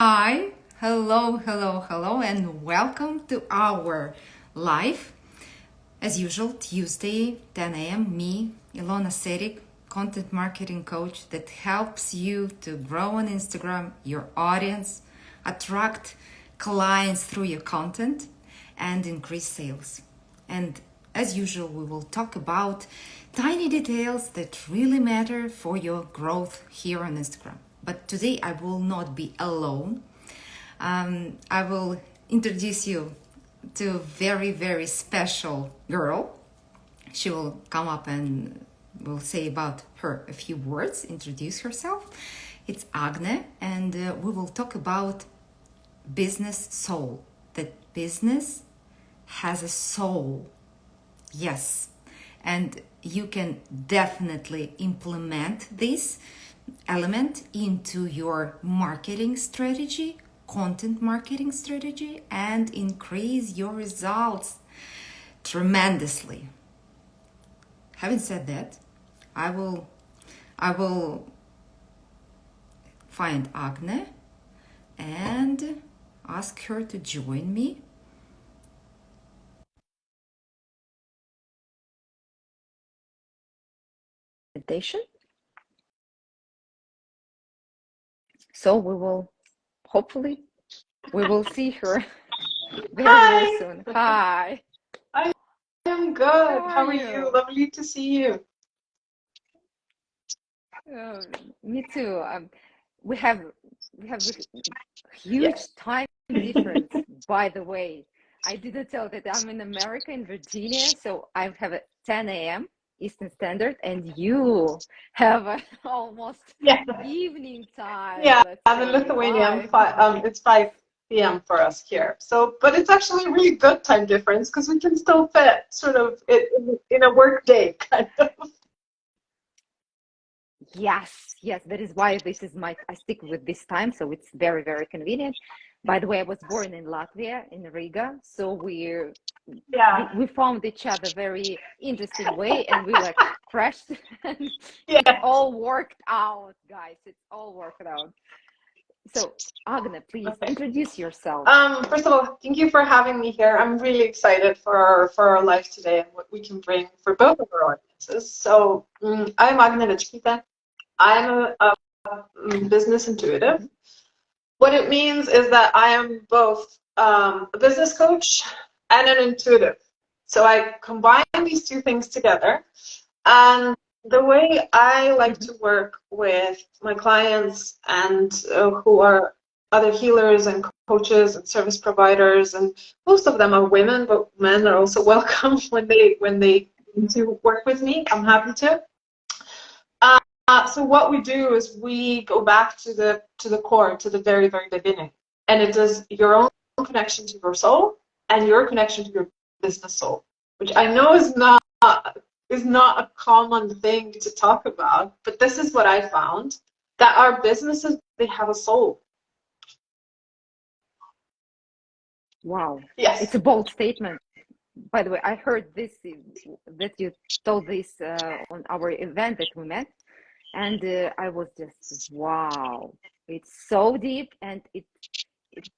Hi, hello, and welcome to our live. As usual, Tuesday, 10 a.m. Me, Ilona Serik, content marketing coach that helps you to grow on Instagram, your audience, attract clients through your content, and increase sales. And as usual, we will talk about tiny details that really matter for your growth here on Instagram. But today I will not be alone. I will introduce you to a very special girl. She will come up and will say about her a few words, introduce herself. It's Agne, and we will talk about business soul. That business has a soul. Yes. And you can definitely implement this element into your marketing strategy, content marketing strategy, and increase your results tremendously. Having said that, I will find Agne and ask her to join me. Presentation. So hopefully we will see her very soon. Hi. I am good. How are you? Lovely to see you. Me too. We have this huge Yes. time difference. By the way, I didn't tell that I'm in America, in Virginia, so I have a 10 a.m. Eastern Standard, and you have almost Yeah. evening time. Yeah. Let's I'm in say Lithuania. five. It's 5 p.m. for us here. So, but it's actually a really good time difference because we can still fit sort of in a work day kind of. Yes, that is why I stick with this time, so it's very convenient. By the way, I was born in Latvia, in Riga, so Yeah. we found each other very interesting way, and we like crashed, and it's Yeah. all worked out, guys. It's all worked out. So, Agne, please Okay. introduce yourself. First of all, thank you for having me here. I'm really excited for our live today and what we can bring for both of our audiences. So, I'm Agne Vichkita. I'm a business intuitive. What it means is that I am both a business coach and an intuitive. So I combine these two things together. And the way I like to work with my clients and who are other healers and coaches and service providers, and most of them are women, but men are also welcome when they need to work with me. I'm happy to. So what we do is we go back to the core, to the very beginning, and it is your own connection to your soul and your connection to your business soul, which I know is not a common thing to talk about, but this is what I found, that our businesses, they have a soul. Wow, Yes. it's a bold statement. By the way, I heard this that you told this on our event that we met, and I was just wow. It's so deep, and it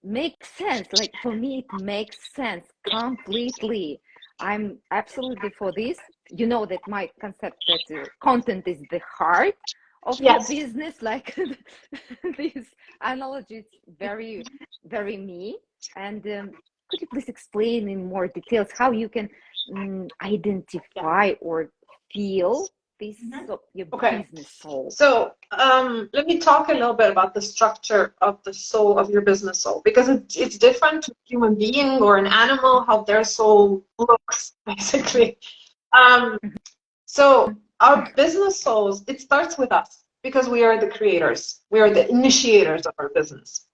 makes sense. Like for me, it makes sense completely. I'm absolutely for this. You know that my concept that content is the heart of your Yes. business. Like this analogy, it's very me. And could you please explain in more details how you can identify or feel this your Okay. business soul? So let me talk a little bit about the structure of the soul of your business soul, because it's different to a human being or an animal, how their soul looks, basically. Um, so our business souls, it starts with us because we are the creators. We are the initiators of our business.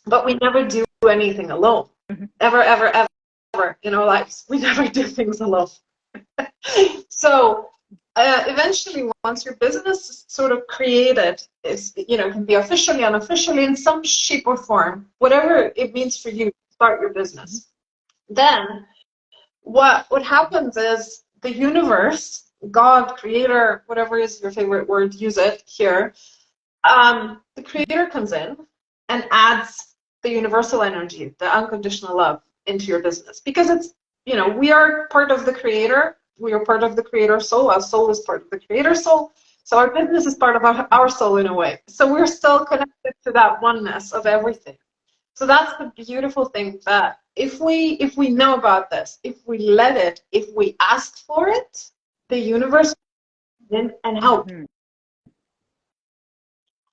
But we never do anything alone. Ever in our lives. We never do things alone. So eventually, once your business is sort of created, can be officially, unofficially, in some shape or form, whatever it means for you to start your business. Then what happens is the universe, God, creator, whatever is your favorite word, use it here. The creator comes in and adds the universal energy, the unconditional love into your business, because it's, we are part of the creator. We are part of the creator soul. Our soul is part of the creator soul. So our business is part of our soul in a way. So we're still connected to that oneness of everything. So that's the beautiful thing, that if we know about this, if we let it, if we ask for it, the universe will in and help. Mhm.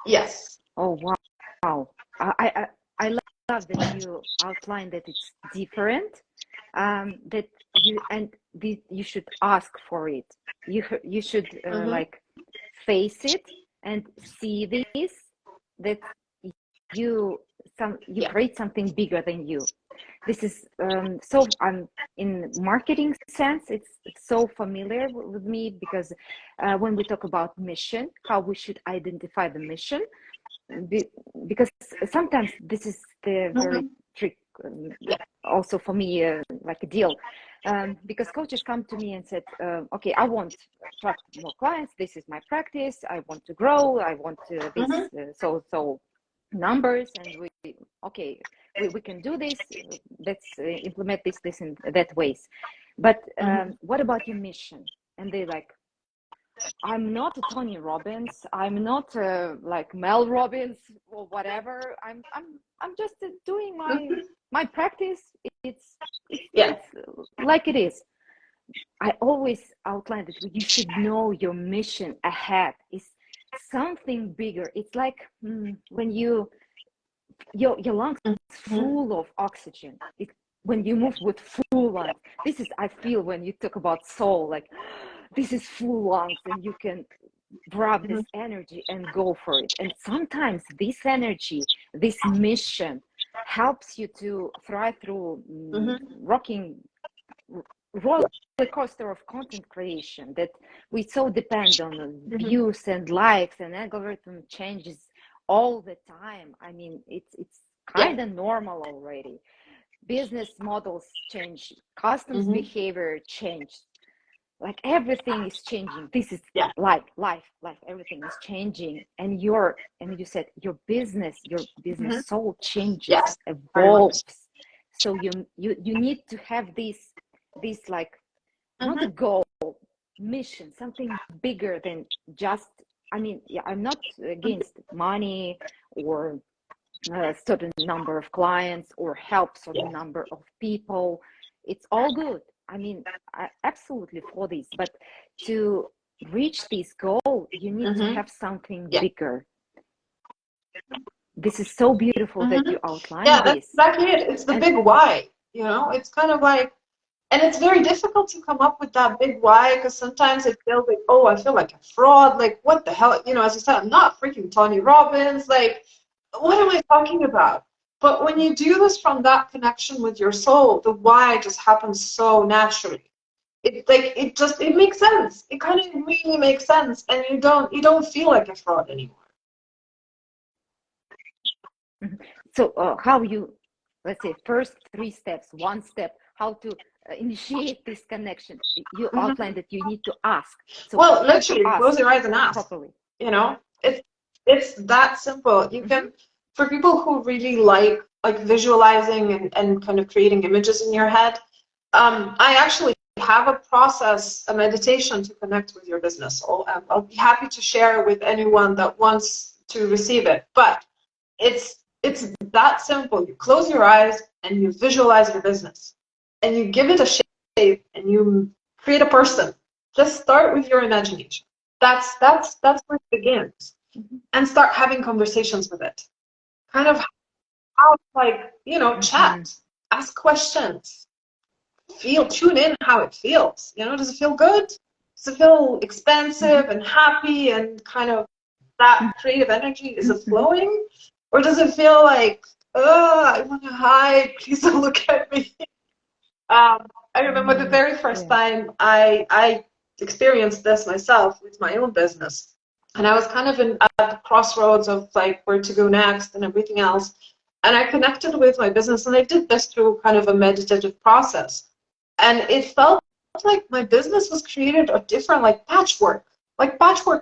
Yes. Oh, wow. I love that you outlined that it's different, that you should ask for it. You should like face it and see this, that you Yeah. create something bigger than you. This is so in marketing sense, it's so familiar with me, because when we talk about mission, how we should identify the mission, because sometimes this is the very trick, Yeah. also for me, like a deal, because coaches come to me and said, okay, I want to attract more clients, this is my practice, I want to grow, I want this so numbers, and we can do this, let's implement this in that ways, but what about your mission? And they like, I'm not a Tony Robbins. I'm not like Mel Robbins or whatever. I'm just doing my practice. Yeah. It's like it is. I always outline that you should know your mission ahead. It's something bigger. It's like when your lungs full of oxygen. When you move with full lungs. This is, I feel, when you talk about soul, like this is full lungs, and you can grab this energy and go for it. And sometimes this energy, this mission, helps you to thrive through rocking roller coaster of content creation that we so depend on views and likes, and algorithm changes all the time. I mean, it's kind of normal already. Business models change, customs behavior changed, like everything is changing. This is life, everything is changing. And you said your business soul changes, Yes. evolves. So you need to have this like, not a goal, mission, something bigger than just, I mean, I'm not against money or a certain number of clients or help certain number of people. It's all good. I mean, I absolutely for this, but to reach this goal, you need to have something bigger. This is so beautiful that you outlined That's this. exactly it. It's the big why. It's kind of like, and it's very difficult to come up with that big why, because sometimes it feels like, oh, I feel like a fraud. Like, what the hell? As you said, I'm not freaking Tony Robbins. Like, what am I talking about? But when you do this from that connection with your soul, the why just happens so naturally. It makes sense. It kind of really makes sense, and you don't feel like a fraud anymore. So how you, let's say, first 3 steps, one step, how to initiate this connection. You outlined that you need to ask. So well, literally, close your eyes and ask properly. It's that simple. You can, for people who really like visualizing and kind of creating images in your head, I actually have a process, a meditation to connect with your business. I'll be happy to share with anyone that wants to receive it. But it's that simple. You close your eyes and you visualize your business, and you give it a shape, and you create a person. Just start with your imagination. That's where it begins, and start having conversations with it. Kind of how, like, chat, ask questions, tune in how it feels. Does it feel good? Does it feel expansive and happy, and kind of that creative energy? Is it flowing? Or does it feel like, oh, I want to hide, please don't look at me? I remember the very first time I experienced this myself with my own business. And I was kind of at the crossroads of like where to go next and everything else. And I connected with my business, and I did this through kind of a meditative process. And it felt like my business was created of different, like patchwork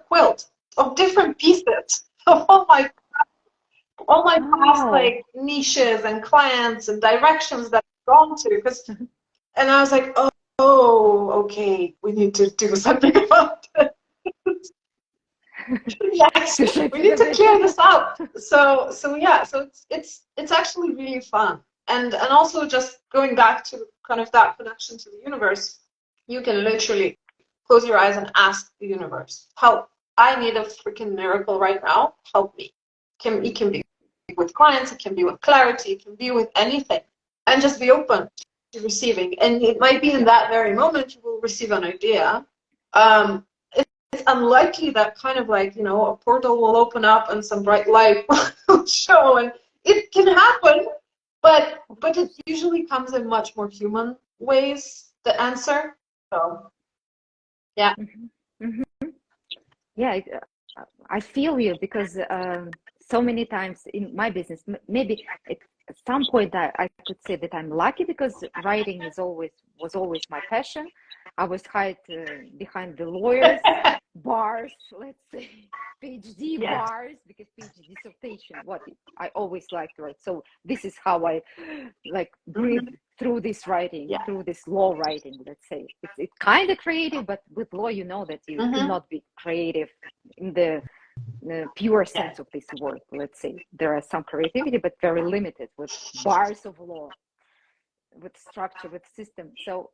quilt of different pieces. Oh my God. all my past Oh. like niches and clients and directions that I've gone to. Because, and I was like, oh, okay, we need to do something about this. Yes, To fix we it need a to bit. clear this up. So yeah, so it's actually really fun. And also just going back to kind of that connection to the universe, you can literally close your eyes and ask the universe, help. I need a freaking miracle right now. Help me. It can be with clients, it can be with clarity, it can be with anything. And just be open to receiving. And it might be in that very moment you will receive an idea. Um, it's unlikely that kind of like, a portal will open up and some bright light will show, and it can happen, but it usually comes in much more human ways, the answer. So yeah. Mhm. Mhm. Yeah, I feel you because so many times in my business, maybe at some point I could say that I'm lucky because writing was always my passion. I was hide behind the lawyers bars, let's say PhD Yes. bars, because PhD dissertation, I always like to write. So this is how I like breathe Mhm. through this writing, Yeah. through this law writing, let's say. It's kind of creative, but with law, you know that you Hmm. cannot be creative in the pure Yeah. sense of this word, let's say. There are some creativity, but very limited with bars of law, with structure, with system. So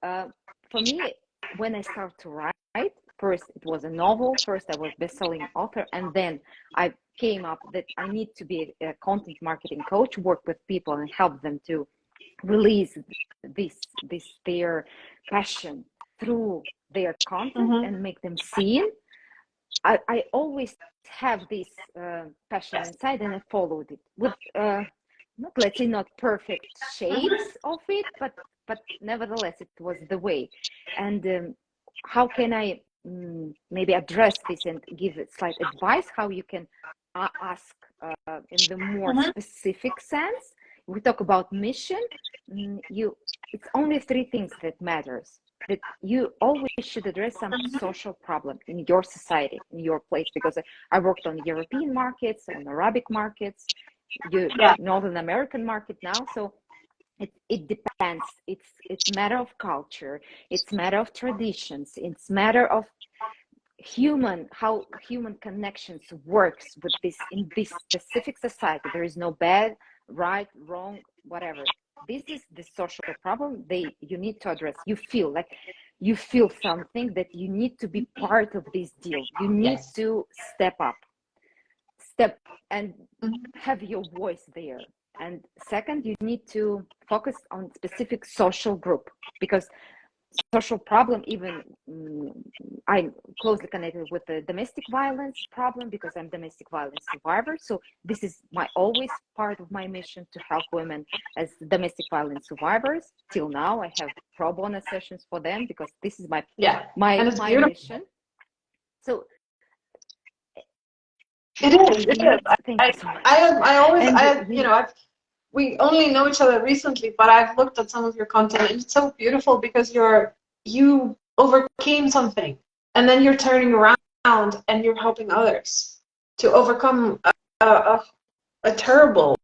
for me, when I start to write, first it was a novel, first I was best-selling author, and then I came up that I need to be a content marketing coach, work with people and help them to release this their passion through their content Hmm. and make them seen. I always have this passion Yes. inside, and I followed it with not, let's say, not perfect Hmm. shades of it, but nevertheless it was the way. And how can I maybe address this and give it slight advice how you can ask in the more Hmm. specific sense? We talk about mission. You It's only three things that matters, that you always should address some social problem in your society, in your place, because I worked on European markets, on Arabic markets, Yeah. Northern American market now. So it depends. It's matter of culture, it's matter of traditions, it's matter of how human connections works with this in this specific society. There is no bad, right, wrong, whatever. This is the social problem you need to address. You feel something that you need to be part of this deal. You need Yes. to step and Hmm. have your voice there. And second, you need to focus on specific social group, because social problem, even I'm closely connected with the domestic violence problem because I'm domestic violence survivor. So this is my always part of my mission, to help women as domestic violence survivors. Till now I have pro bono sessions for them because this is my Yeah. my And it's my beautiful. mission. So It is. we It is. need, thank you so much. I always, And we only know each other recently, but I've looked at some of your content, and it's so beautiful because you overcame something, and then you're turning around and you're helping others to overcome a terrible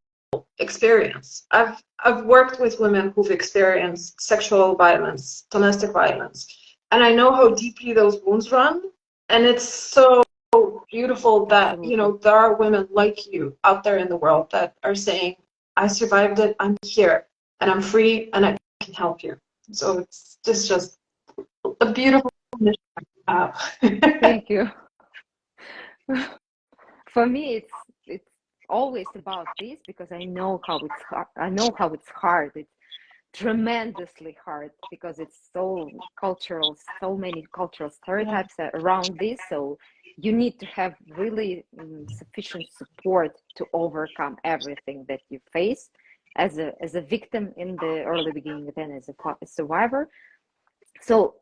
experience. I've worked with women who've experienced sexual violence, domestic violence, and I know how deeply those wounds run. And it's so beautiful that, absolutely. there are women like you out there in the world that are saying, I survived it, I'm here, and I'm free, and I can help you. So it's just a beautiful mission to have. Thank you. For me, it's always about this because I know how it's hard. I know how it's hard. It's tremendously hard because it's so cultural, so many cultural Yeah. stereotypes around this. So you need to have really sufficient support to overcome everything that you face as a victim in the early beginning, then as a survivor. So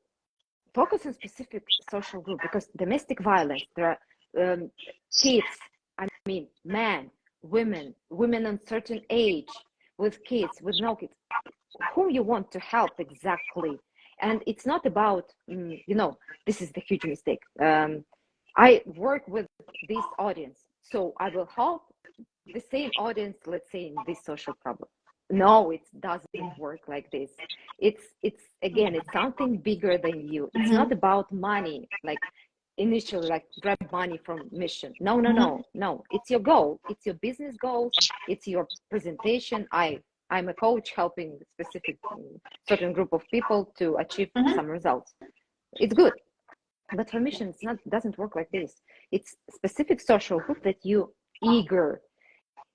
focus on specific social group, because domestic violence, there are kids, I mean men, women on certain age, with kids, with no kids, whom you want to help exactly. And it's not about this is the huge mistake. I work with this audience, so I will help the same audience, let's say, in this social problem. No, it doesn't work like this. It's again, it's something bigger than you. It's not about money, like initially, like grab money from mission. No, no, no, no. It's your goal. It's your business goals. It's your presentation. I'm a coach helping specific certain group of people to achieve some results. It's good. But for mission, it's not, doesn't work like this. It's specific social group that you eager,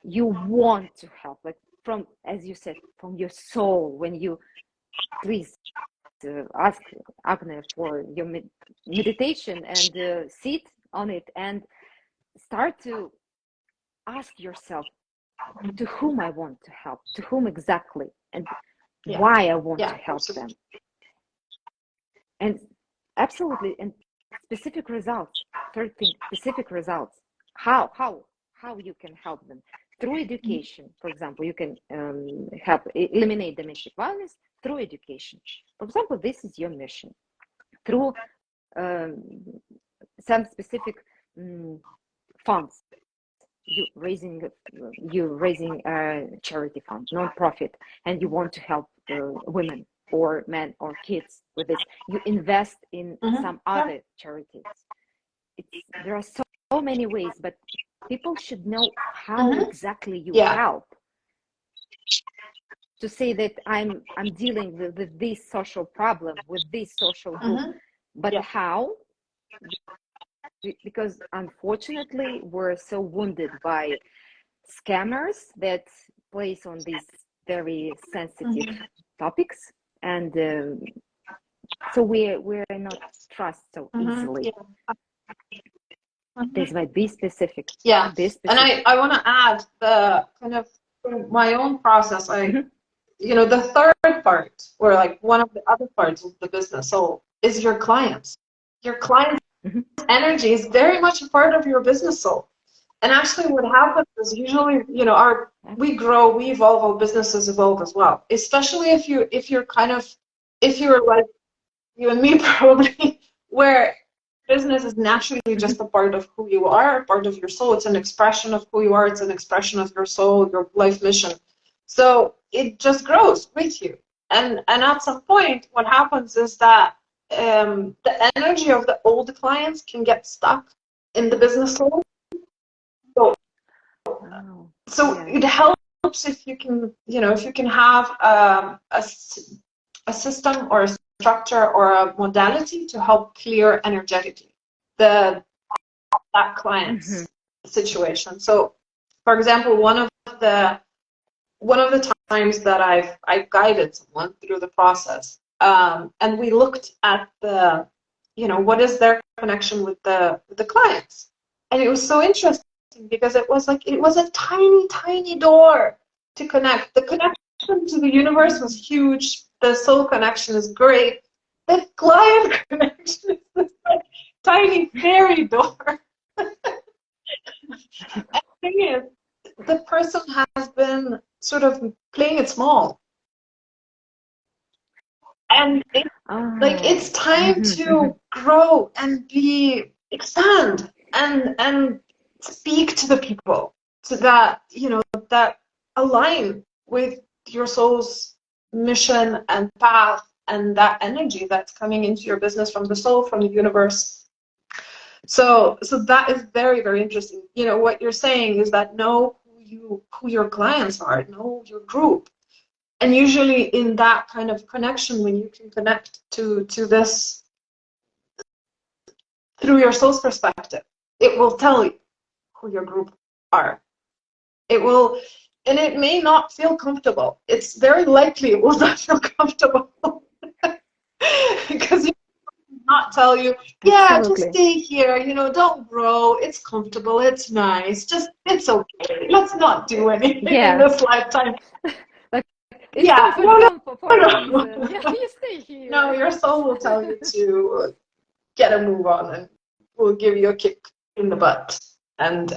you want to help, like from, as you said, from your soul. When you please ask Agne for your meditation and sit on it and start to ask yourself to whom I want to help, to whom exactly, and why I want to help them. And absolutely, and specific results. Third thing, specific results. How you can help them through education. For example, you can help eliminate domestic violence through education. For example, this is your mission. Through some specific funds, you raising a charity fund, non-profit, and you want to help women or men or kids with this. You invest in some other charities. There are so many ways, but people should know how exactly you help. To say that I'm dealing with this social problem, with this social group, but how? Because unfortunately we're so wounded by scammers that place on these very sensitive topics, and so we're not trust so easily. This might be specific. Be specific. And I want to add the kind of my own process. You know, the third part, or like one of the other parts of the business, so is your clients. Your clients' energy is very much a part of your business soul. And actually what happens is usually, you know, we grow, we evolve, our businesses evolve as well. Especially if you're like you and me probably, where business is naturally just a part of who you are, a part of your soul. It's an expression of who you are. It's an expression of your soul, your life mission. So it just grows with you. And at some point, what happens is that the energy of the old clients can get stuck in the business soul. So it helps if you can, you know, if you can have a system or a structure or a modality to help clear energetically that client's situation. So, for example, one of the times that I've guided someone through the process, and we looked at the, you know, what is their connection with the clients, and it was so interesting because it was a tiny door to connect. The connection to the universe was huge. The soul connection is great. The client connection is this like tiny fairy door. And the thing is, the person has been sort of playing it small, and it's time to grow and expand and speak to the people so that, you know, that align with your soul's mission and path and that energy that's coming into your business from the soul, from the universe. So that is very, very interesting. You know, what you're saying is that know who your clients are, know your group. And usually in that kind of connection, when you can connect to this through your soul's perspective, it will tell you who your group are. It will, and it may not feel comfortable. It's very likely it will not feel comfortable because it will not tell you, yeah, just stay here, you know, don't grow. It's comfortable. It's nice. It's okay. Let's not do anything in this lifetime. It's no. Yeah, you stay here. No, your soul will tell you to get a move on, and will give you a kick in the butt, and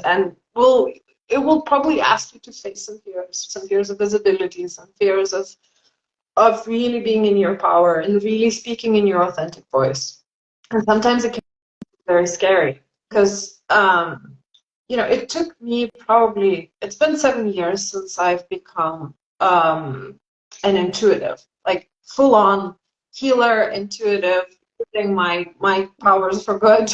it will probably ask you to face some fears of visibility, some fears of really being in your power and really speaking in your authentic voice. And sometimes it can be very scary because it took me probably, it's been 7 years since I've become an intuitive, like full on healer, intuitive, using my powers for good.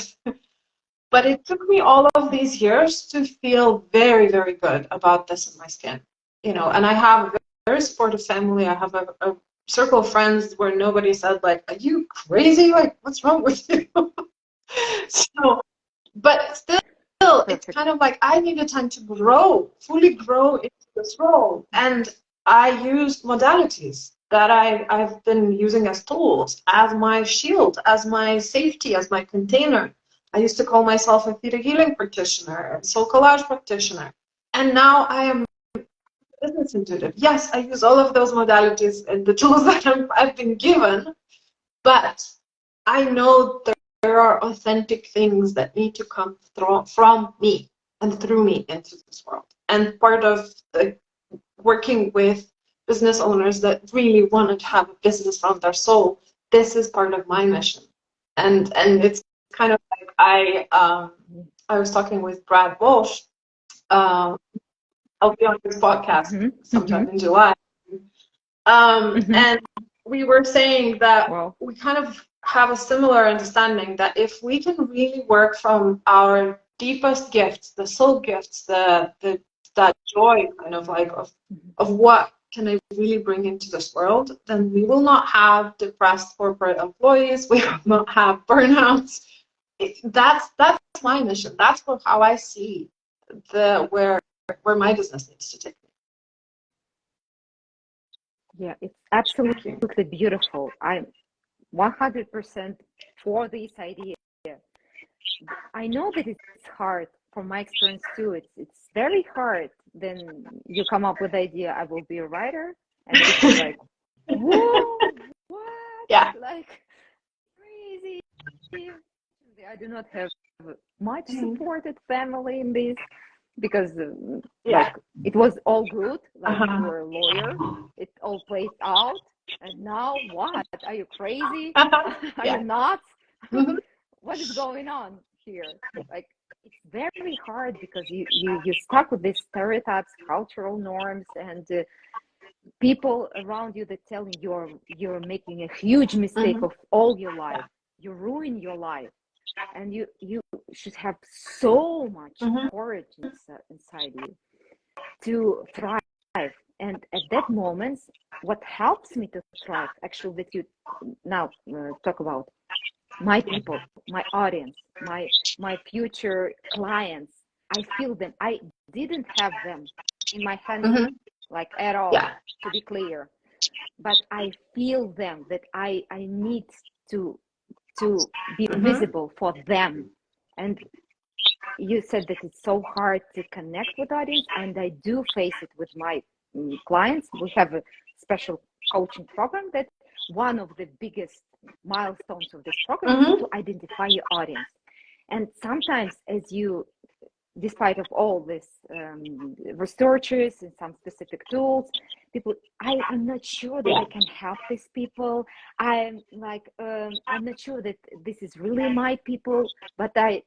But it took me all of these years to feel very, very good about this in my skin, and I have a very supportive family. I have a circle of friends where nobody said like, "Are you crazy? Like, what's wrong with you?" So, but still, it's Perfect. kind of like I needed time to grow, fully grow into this role. And I used modalities that I've been using as tools, as my shield, as my safety, as my container. I used to call myself a theta healing practitioner, a soul collage practitioner. And now I am business intuitive. Yes, I use all of those modalities and the tools that I've been given, but I know there are authentic things that need to come from me and through me into this world. And part of the working with business owners that really want to have a business from their soul, this is part of my mission. And it's kind of like I was talking with Brad Walsh. I'll be on his podcast sometime in July. And we were saying that Wow. we kind of have a similar understanding that if we can really work from our deepest gifts, the soul gifts, that joy kind of like of what can I really bring into this world, then we will not have depressed corporate employees. We will not have burnouts. That's my mission. That's how I see where my business needs to take me. Yeah, it's absolutely beautiful. I'm 100% for this idea. I know that it's hard from my experience too. It's very hard. Then you come up with the idea, I will be a writer, and people are like, whoa, what? Yeah. Like crazy. I do not have much supported family in this because like it was all good. Like you were a lawyer, it all played out. And now what? Are you crazy? Are you nuts? What is going on here? Like it's very hard because you stuck with these stereotypes, cultural norms, and people around you that telling you're making a huge mistake of all your life. You ruin your life, and you should have so much courage inside you to thrive. And at that moment, what helps me to thrive, actually, that you now talk about my people, my audience, my future clients, I feel them. I didn't have them in my hand like at all, to be clear, but I feel them, that I need to be visible for them. And you said that it's so hard to connect with audience, and I do face it with my clients. We have a special coaching program that one of the biggest milestones of this program is to identify your audience. And sometimes, as you, despite of all this researches and some specific tools, people, I'm not sure that I can help these people. I'm like, I'm not sure that this is really my people, but I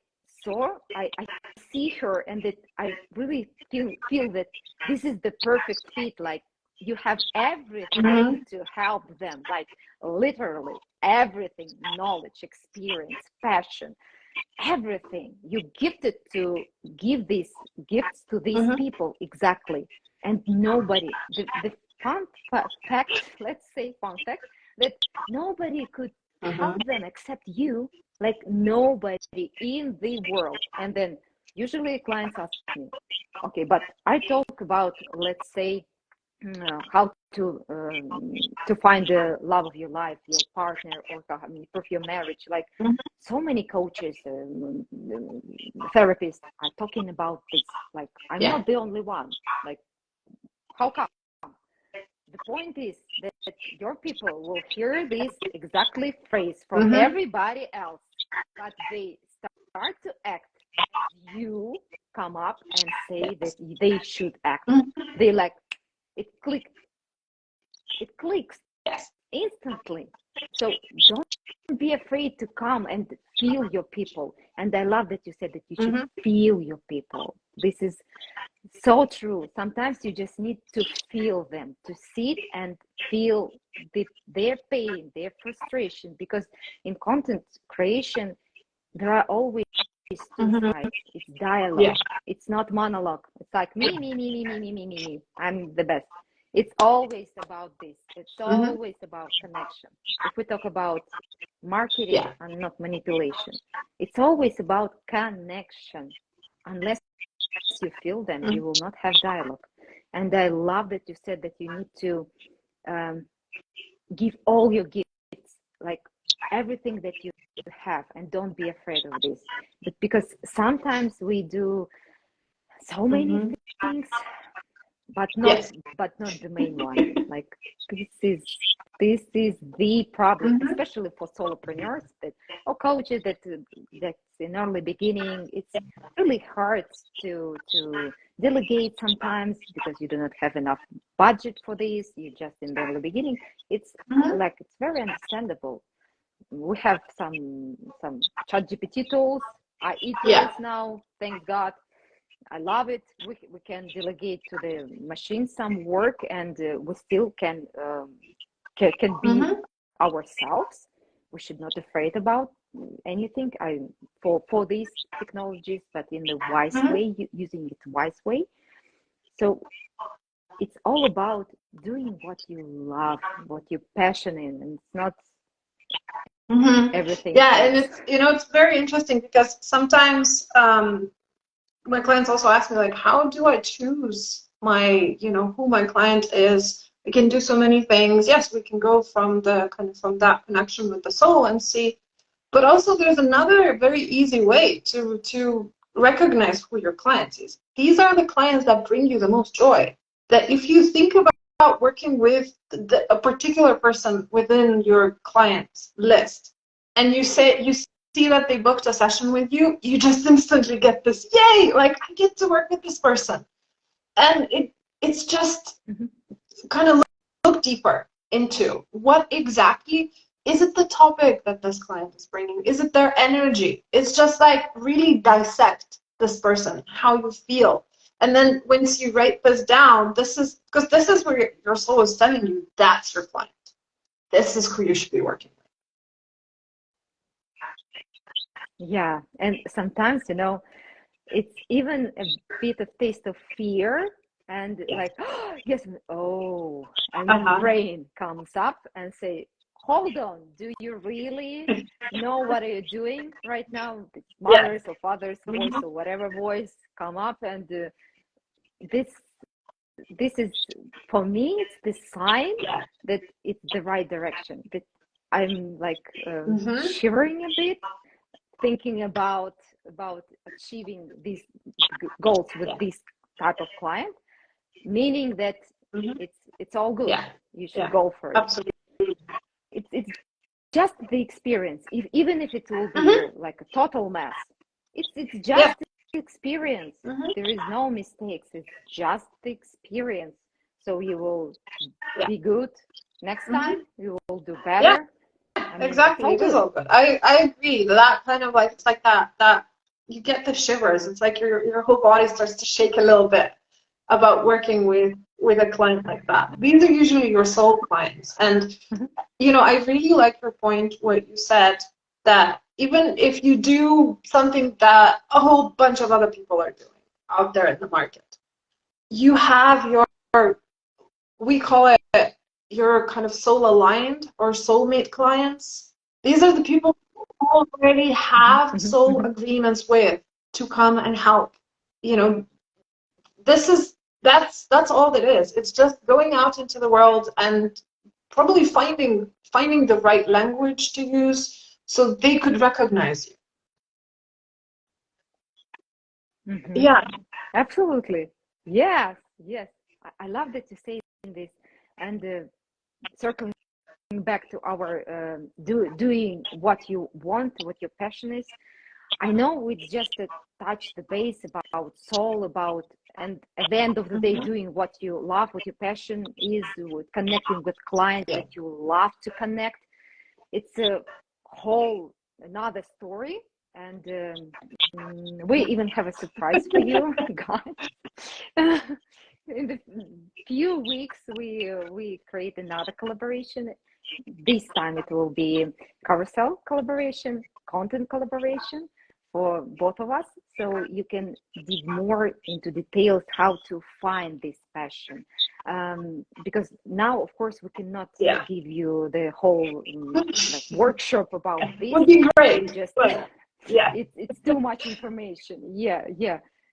see her, and that I really feel that this is the perfect fit. Like you have everything to help them, like literally everything, knowledge, experience, passion, everything. You gifted to give these gifts to these people, exactly. And nobody, the fun fact, let's say fun fact, that nobody could help them except you, like nobody in the world. And then usually clients ask me, okay, but I talk about, let's say, how to find the love of your life, your partner, or improve your marriage. Like so many coaches, therapists are talking about this. Like I'm not the only one. Like how come? The point is that your people will hear this exactly phrase from everybody else, but they start to act as you come up and say that they should act. They like it clicks. instantly. So don't be afraid to come and feel your people. And I love that you said that you should feel your people. This is so true. Sometimes you just need to feel them, to sit and feel their pain, their frustration, because in content creation there are always two sides. It's dialogue. Yeah. It's not monologue. It's like me. I'm the best. It's always about this. It's always about connection. If we talk about marketing Yeah. and not manipulation, it's always about connection. Unless you feel them, you will not have dialogue. And I love that you said that you need to give all your gifts, like everything that you have, and don't be afraid of this. But because sometimes we do so many things, but not Yes. the main one. Like this is the problem, especially for solopreneurs that or coaches that's in early beginning. It's really hard to delegate sometimes because you do not have enough budget for this. You're just in the early beginning. It's like it's very understandable. We have some ChatGPT tools, AI tools now. Thank God. I love it. We can delegate to the machine some work, and we still can be ourselves. We should not afraid about anything. For these technologies, but in the wise way, using it wise way. So it's all about doing what you love, what you're passionate in, and it's not everything Yeah, and else. it's very interesting because sometimes my clients also ask me, like, how do I choose my, who my client is? We can do so many things. Yes, we can go from that connection with the soul and see, but also there's another very easy way to recognize who your client is. These are the clients that bring you the most joy. That if you think about working with a particular person within your client's list, and you see that they booked a session with you, you just instantly get this, yay, like I get to work with this person. And it's just kind of look deeper into what exactly is it the topic that this client is bringing? Is it their energy? It's just like really dissect this person, how you feel. And then once you write this down, this is where your soul is telling you that's your client. This is who you should be working with. Yeah, and sometimes it's even a bit of taste of fear and like oh, yes, oh, and then brain comes up and say, hold on, do you really know what are you doing right now? The mother's or father's voice or whatever voice come up, and this is, for me, it's the sign that it's the right direction, that I'm like shivering a bit, thinking about achieving these goals with this type of client, meaning that it's all good. You should go for it. Absolutely. It's just the experience. Even if it will be like a total mess, it's just the experience. There is no mistakes. It's just the experience. So you will be good next time. You will do better. I mean, exactly, it is all good. I agree. That kind of like, it's like that you get the shivers. It's like your whole body starts to shake a little bit about working with a client like that. These are usually your soul clients. And I really like your point, what you said, that even if you do something that a whole bunch of other people are doing out there in the market, you have we call it your kind of soul aligned or soulmate clients. These are the people who already have soul agreements with to come and help. That's all it is. It's just going out into the world and probably finding the right language to use so they could recognize you. Yeah. Absolutely. Yes. I love that you say this. And circling back to our doing what you want, what your passion is. I know it's just to touch the base about soul, about and at the end of the day doing what you love, what your passion is, with connecting with clients that you love to connect. It's a whole another story, and we even have a surprise for you guys. In the few weeks we create another collaboration. This time it will be carousel collaboration, content collaboration for both of us, so you can dig more into details how to find this passion, because now of course we cannot give you the whole like workshop about this. Would be great, just but it's too much information.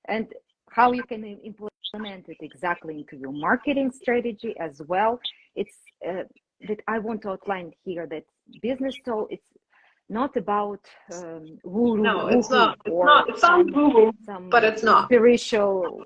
And how you can implement it exactly into your marketing strategy as well. It's that I want to outline here, that business soul, it's not about woo-woo. No, it's not. It sounds woo-woo, but it's not spiritual.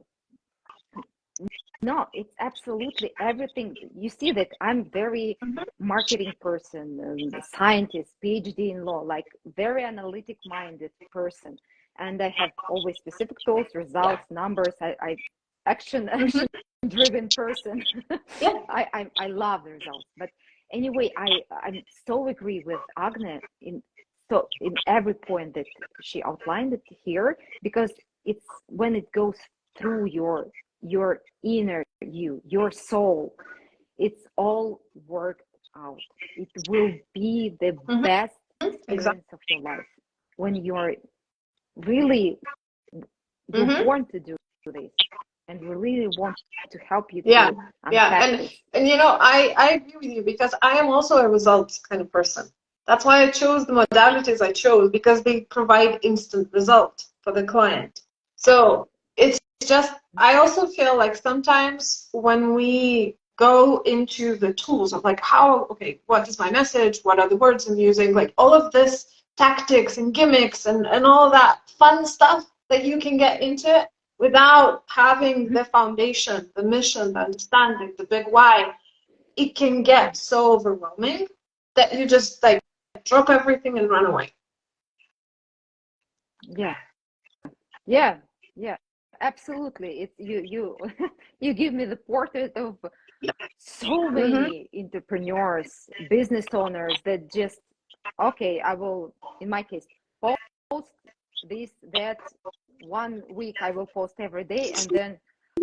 No, it's absolutely everything. You see that I'm very marketing person, scientist, PhD in law, like very analytic minded person. And I have always specific tools, results, numbers. I action driven person. I love the results. But anyway, I so agree with Agne in every point that she outlined it here, because it's when it goes through your inner you, your soul, it's all worked out. It will be the best experience of your life when you're really you're born to do this, and we really want to help you to unpack this. And you know, I agree with you, because I am also a results kind of person. That's why I chose the modalities I chose, because they provide instant result for the client. So it's just, I also feel like sometimes when we go into the tools of like what is my message, what are the words I'm using, like all of this tactics and gimmicks and all that fun stuff that you can get into it without having the foundation, the mission, the understanding, the big why, it can get so overwhelming that you just like drop everything and run away. Yeah, absolutely. It's you you give me the portrait of so many entrepreneurs, business owners that just, okay, I will, in my case, post this, that, 1 week I will post every day, and then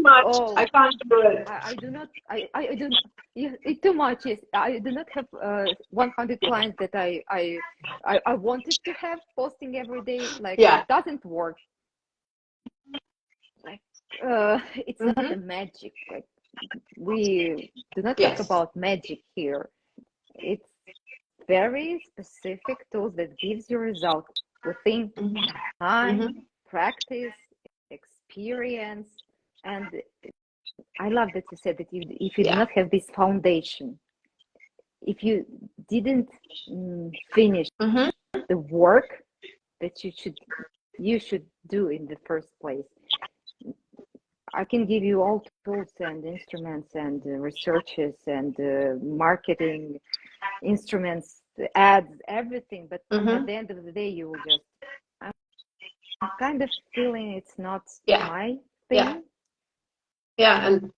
I can't do it. I do not, I do not, it's too much. Yes, I do not have 100 clients that I wanted to have posting every day. Like it doesn't work. Like it's not the magic. Like we do not talk about magic here. It's very specific tools that gives you results within time, practice, experience. And I love that you said that if you do not have this foundation, if you didn't finish the work that you should do in the first place, I can give you all tools and instruments and researches and marketing instruments, ads, everything. But at the end of the day, you will just, I'm kind of feeling it's not my thing. And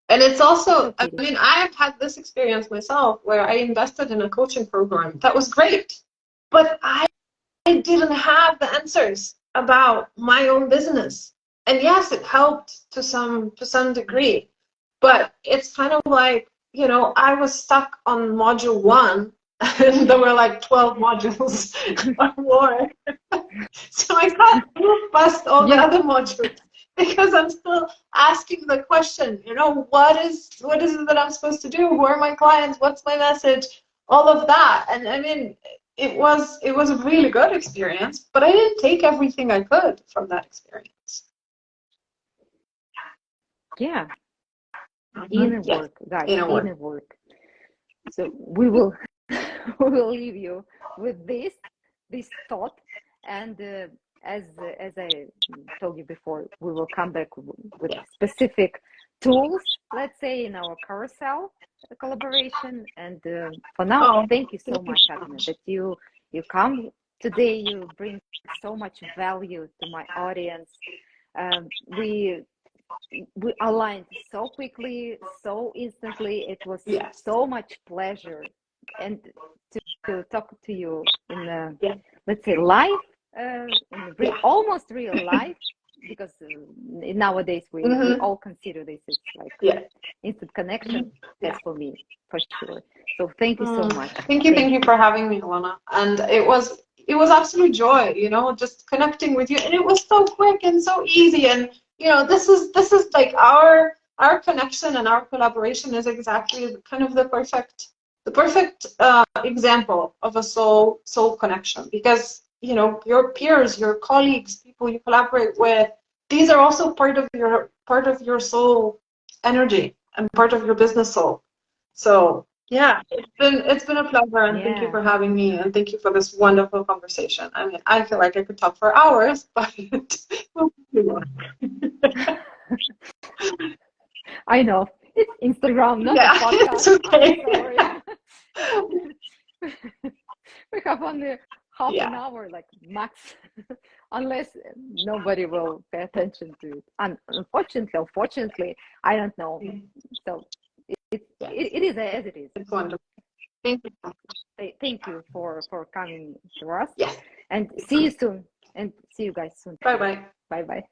it's also, I mean, I've had this experience myself where I invested in a coaching program that was great, but I didn't have the answers about my own business. And yes, it helped to some degree, but it's kind of like, you know, I was stuck on module 1 and there were like 12 modules or more. So I can't move past all the other modules, because I'm still asking the question, you know, what is it that I'm supposed to do? Who are my clients? What's my message? All of that. And I mean, it was a really good experience, but I didn't take everything I could from that experience. Inner work, guys. Inner work. So we will leave you with this thought, and as I told you before, we will come back with specific tools, let's say, in our carousel collaboration. And for now, thank you so much, Agne, that you come today. You bring so much value to my audience. We we aligned so quickly, so instantly. It was Yes. so much pleasure, and to talk to you in Yeah. let's say live, in Yeah. almost real life, because nowadays we all consider this it's like Yeah. instant connection. That's for me, for sure. So thank you so much. Thank you for having me, Ilona. And it was absolute joy, you know, just connecting with you. And it was so quick and so easy. And you know, this is like our connection and our collaboration is exactly kind of the perfect example of a soul connection, because you know, your peers, your colleagues, people you collaborate with, these are also part of your soul energy and part of your business soul. So yeah, it's been a pleasure, and thank you for having me, and thank you for this wonderful conversation. I mean, I feel like I could talk for hours, but I know it's Instagram, not a podcast. It's okay. I'm sorry. We have only half an hour, like max, unless nobody will pay attention to it. And unfortunately, I don't know. So it is as it is. It's wonderful. Thank you. Thank you for coming to us. Yes. And see you soon. And see you guys soon. Bye bye. Bye bye.